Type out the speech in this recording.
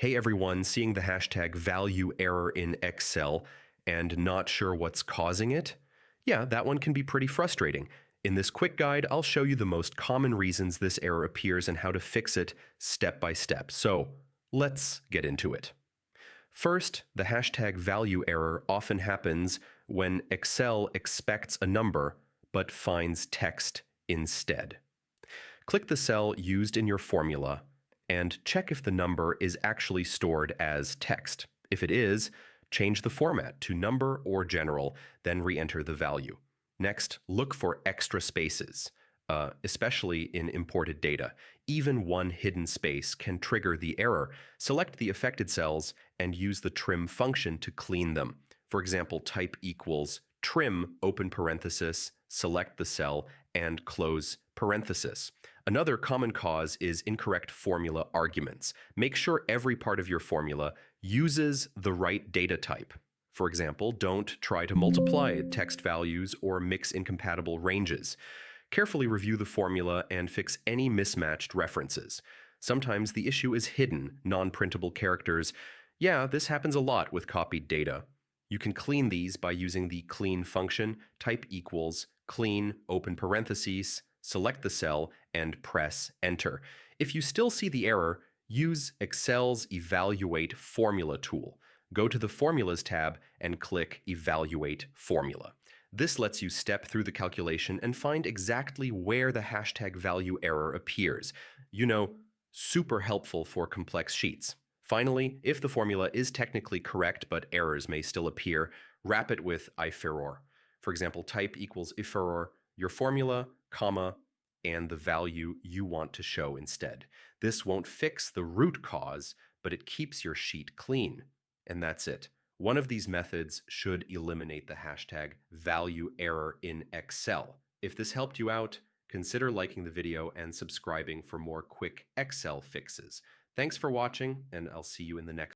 Hey everyone, seeing the hashtag value error in Excel and not sure what's causing it? Yeah, that one can be pretty frustrating. In this quick guide, I'll show you the most common reasons this error appears and how to fix it step by step. So, let's get into it. First, the hashtag value error often happens when Excel expects a number but finds text instead. Click the cell used in your formula and check if the number is actually stored as text. If it is, change the format to number or general, then re-enter the value. Next, look for extra spaces, especially in imported data. Even one hidden space can trigger the error. Select the affected cells and use the trim function to clean them. For example, type equals trim, open parenthesis, select the cell, and close parenthesis. Another common cause is incorrect formula arguments. Make sure every part of your formula uses the right data type. For example, don't try to multiply text values or mix incompatible ranges. Carefully review the formula and fix any mismatched references. Sometimes the issue is hidden, non-printable characters. Yeah, this happens a lot with copied data. You can clean these by using the clean function, type equals, clean, open parentheses, select the cell, and press enter. If you still see the error, use Excel's Evaluate Formula tool. Go to the Formulas tab and click Evaluate Formula. This lets you step through the calculation and find exactly where the hashtag value error appears. Super helpful for complex sheets. Finally, if the formula is technically correct but errors may still appear, wrap it with iferror. For example, type equals iferror, your formula, comma, and the value you want to show instead. This won't fix the root cause, but it keeps your sheet clean. And that's it. One of these methods should eliminate the hashtag value error in Excel. If this helped you out, consider liking the video and subscribing for more quick Excel fixes. Thanks for watching, and I'll see you in the next